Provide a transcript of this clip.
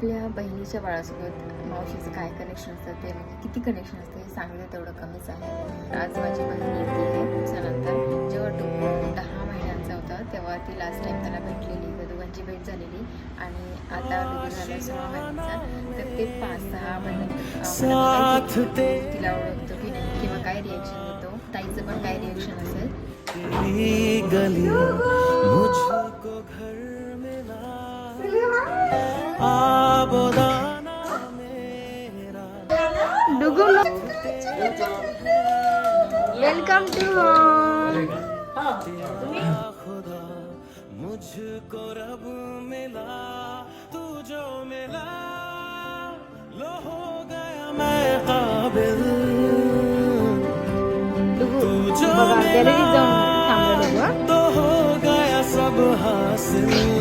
आपल्या बहिणीच्या बाळासोबत मावशीचं काय कनेक्शन असतं ते म्हणजे किती कनेक्शन असतं हे सांगितलं तेवढं कमीच आहे. आज माझी बहीण येते आहे खूप दिवसानंतर. जेव्हा टोकू 10 महिन्यांचा होता तेव्हा ती लास्ट टाईम त्याला भेटलेली, त्या दोघांची भेट झालेली. आणि आता बेबी झाला 16 महिन्याचा, तर ते 5-6 महिन्यानंतर तिला ओळखतो की नाही किंवा काय रिॲक्शन देतो, ताईचं पण काय रिॲक्शन असेल. Welcome to home. मुझको रब मिला, तू जो मिला लो हो गया मैं काबिल, तू जो मिला तो हो गया सब हासिल.